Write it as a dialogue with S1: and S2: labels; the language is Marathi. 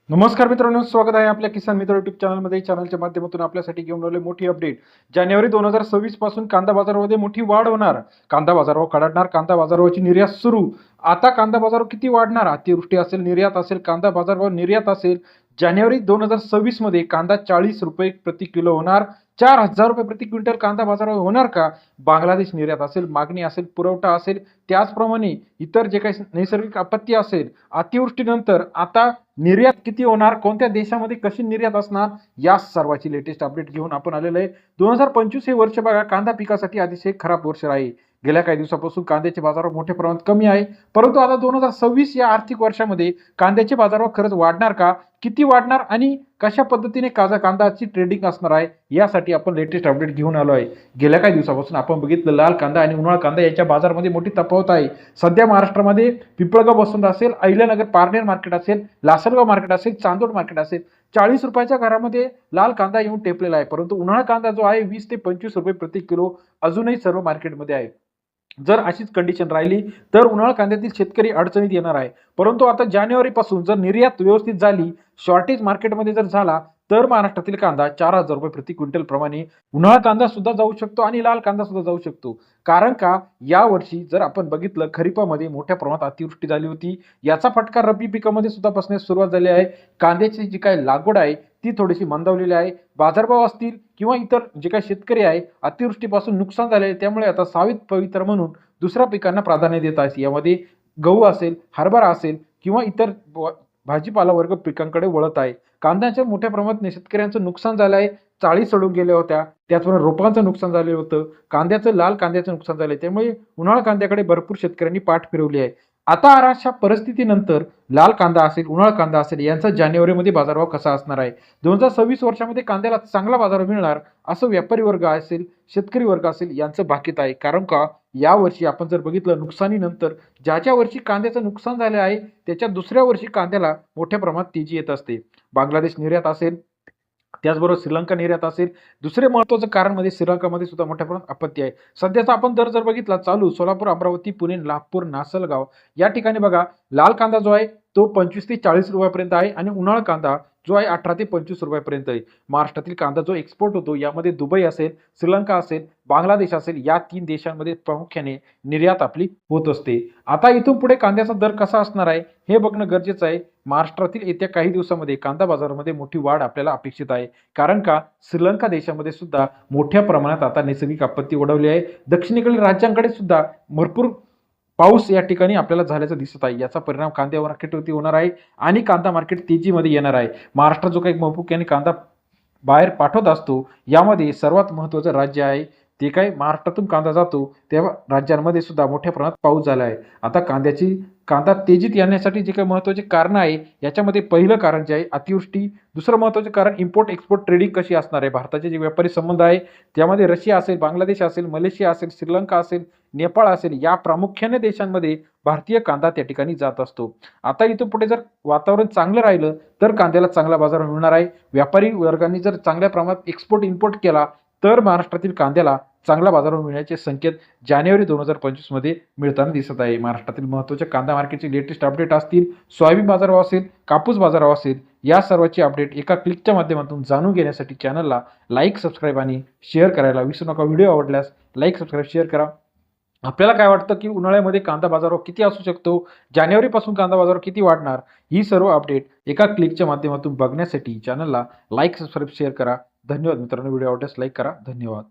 S1: नमस्कार मित्रांनो, स्वागत आहे आपल्या किसान मित्र युट्यूब चॅनलमध्ये. चॅनलच्या माध्यमातून आपल्यासाठी घेऊन आले मोठी अपडेट. जानेवारी 2026 पासून कांदा बाजारामध्ये मोठी वाढ होणार. कांदा बाजारावर कडाडणार. कांदा बाजारावरची निर्यात सुरू. आता कांदा बाजार किती वाढणार? अतिवृष्टी असेल, निर्यात असेल, कांदा बाजारावर निर्यात असेल. जानेवारी 2026 मध्ये कांदा 40 रुपये प्रति किलो होणार. 4,000 रुपये प्रति क्विंटल कांदा बाजारावर होणार का? बांगलादेश निर्यात असेल, मागणी असेल, पुरवठा असेल, त्याचप्रमाणे इतर जे काही नैसर्गिक आपत्ती असेल, अतिवृष्टीनंतर आता निर्यात किती होणार, कोणत्या देशामध्ये कशी निर्यात असणार, या सर्वाची लेटेस्ट अपडेट घेऊन आपण आलेलो आहे. 2025 हे वर्ष बघा कांदा पिकासाठी अतिशय खराब वर्ष आहे. गेल्या काही दिवसापासून कांद्याचे बाजार मोठ्या प्रमाणात कमी आहे. परंतु आता 2026 या आर्थिक वर्षामध्ये कांद्याचे बाजार खरंच वाढणार का? किती वाढणार आणि कशा पद्धतीने कांद्याची ट्रेडिंग असणार आहे, यासाठी आपण लेटेस्ट अपडेट घेऊन आलो आहे. गेल्या काही दिवसापासून आपण बघितलं लाल कांदा आणि उन्हाळा कांदा यांच्या बाजारामध्ये मोठी तफावत आहे. सध्या महाराष्ट्रामध्ये पिंपळगाव बसवंत असेल, अहिल्यानगर पारनेर मार्केट असेल, लासलगाव मार्केट असेल, चांदोड मार्केट असेल, 40 रुपयाच्या घरामध्ये लाल कांदा येऊन टेपलेला आहे. परंतु उन्हाळा कांदा जो आहे 20 ते 25 रुपये प्रति किलो अजूनही सर्व मार्केटमध्ये आहे. जर अशीच कंडिशन राहिली तर उन्हाळा कांद्यातील शेतकरी अडचणीत येणार आहे. परंतु आता जानेवारी पासून जर निर्यात व्यवस्थित झाली, शॉर्टेज मार्केटमध्ये जर झाला, तर महाराष्ट्रातील कांदा 4,000 रुपये प्रति क्विंटल प्रमाणे उन्हाळा कांदा सुद्धा जाऊ शकतो आणि लाल कांदा सुद्धा जाऊ शकतो. कारण का या वर्षी जर आपण बघितलं खरीपामध्ये मोठ्या प्रमाणात अतिवृष्टी झाली होती. याचा फटका रब्बी पिकामध्ये सुद्धा बसण्यास सुरुवात झाली आहे. कांद्याची जी काही लागवड आहे ती थोडीशी मंदावलेली आहे. बाजारभाव असतील किंवा इतर जे काही शेतकरी आहे अतिवृष्टीपासून नुकसान झाले, त्यामुळे आता सावध पवित्र म्हणून दुसऱ्या पिकांना प्राधान्य देत आहे. यामध्ये गहू असेल, हरभरा असेल किंवा इतर भाजीपाला वर्ग पिकांकडे वळत आहे. कांद्याच्या मोठ्या प्रमाणात शेतकऱ्यांचं नुकसान झालं आहे. चाळी सडून गेल्या होत्या, त्याचबरोबर रोपांचं नुकसान झालेलं होतं, लाल कांद्याचं नुकसान झालंय. त्यामुळे उन्हाळा कांद्याकडे भरपूर शेतकऱ्यांनी पाठ फिरवली आहे. आता अशा परिस्थितीनंतर लाल कांदा असेल, उन्हाळा कांदा असेल, यांचा जानेवारीमध्ये बाजारभाव कसा असणार आहे? 2026 वर्षामध्ये कांद्याला चांगला बाजार मिळणार असं व्यापारी वर्ग असेल, शेतकरी वर्ग असेल, यांचं भाकीत आहे. कारण का या वर्षी आपण जर बघितलं नुकसानीनंतर ज्या वर्षी कांद्याचं नुकसान झाले आहे त्याच्या दुसऱ्या वर्षी कांद्याला मोठ्या प्रमाणात तेजी येत असते. बांगलादेश निर्यात असेल, त्याचबरोबर श्रीलंका निर्यात असेल. दुसरे महत्त्वाचं कारण म्हणजे श्रीलंकामध्ये सुद्धा मोठ्या प्रमाणात आपत्ती आहे. सध्याचा आपण दर जर बघितला चालू सोलापूर, अमरावती, पुणे, नागपूर, नासलगाव या ठिकाणी बघा लाल कांदा जो आहे तो 25 ते 40 रुपयापर्यंत आहे आणि उन्हाळा कांदा जो आहे 18 ते 25 रुपयापर्यंत आहे. महाराष्ट्रातील कांदा जो एक्सपोर्ट होतो यामध्ये दुबई असेल, श्रीलंका असेल, बांगलादेश असेल, या 3 देशांमध्ये प्रामुख्याने निर्यात आपली होत असते. आता इथून पुढे कांद्याचा दर कसा असणार आहे हे बघणं गरजेचं आहे. महाराष्ट्रातील येत्या काही दिवसामध्ये कांदा बाजारामध्ये मोठी वाढ आपल्याला अपेक्षित आहे. कारण का श्रीलंका देशामध्ये सुद्धा मोठ्या प्रमाणात आता नैसर्गिक आपत्ती ओढवली आहे. दक्षिणेकडील राज्यांकडे सुद्धा भरपूर पाऊस या ठिकाणी आपल्याला झाल्याचं दिसत आहे. याचा परिणाम कांद्या मार्केटवरती होणार आहे आणि कांदा मार्केट तेजीमध्ये येणार आहे. महाराष्ट्र जो काही महबूब कांदा बाहेर पाठवत असतो, यामध्ये सर्वात महत्त्वाचं राज्य आहे ते काय महाराष्ट्रातून कांदा जातो तेव्हा राज्यांमध्ये सुद्धा मोठ्या प्रमाणात पाऊस झाला आहे. आता कांदा तेजीत येण्यासाठी जे काही महत्त्वाचे कारण आहे याच्यामध्ये पहिलं कारण जे आहे अतिवृष्टी. दुसरं महत्त्वाचं कारण इम्पोर्ट एक्सपोर्ट ट्रेडिंग कशी असणार आहे. भारताचे जे व्यापारी संबंध आहे त्यामध्ये रशिया असेल, बांगलादेश असेल, मलेशिया असेल, श्रीलंका असेल, नेपाळ असेल, या प्रामुख्याने देशांमध्ये भारतीय कांदा त्या ठिकाणी जात असतो. आता इथून पुढे जर वातावरण चांगलं राहिलं तर कांद्याला चांगला बाजार मिळणार आहे. व्यापारी वर्गांनी जर चांगल्या प्रमाणात एक्सपोर्ट इम्पोर्ट केला तर महाराष्ट्रातील कांद्याला चांगला बाजार मिळण्याचे संकेत जानेवारी 2025 मध्ये मिळताना दिसत आहे. महाराष्ट्रातील महत्त्वाच्या कांदा मार्केटचे लेटेस्ट अपडेट असतील, सोयाबीन बाजारभाव असेल, कापूस बाजारभाव असेल, या सर्वाची अपडेट एका क्लिकच्या माध्यमातून जाणून घेण्यासाठी चॅनलला लाईक, सबस्क्राईब आणि शेअर करायला विसरू नका. व्हिडिओ आवडल्यास लाईक, सबस्क्राईब, शेअर करा. आपल्याला काय वाटतं की उन्हाळ्यामध्ये कांदा बाजारभाव किती असू शकतो, जानेवारीपासून कांदा बाजारभाव किती वाढणार, ही सर्व अपडेट एका क्लिकच्या माध्यमातून बघण्यासाठी चॅनलला लाईक, सबस्क्राईब, शेअर करा. धन्यवाद मित्रांनो. व्हिडिओ आवडल्यास लाईक करा. धन्यवाद.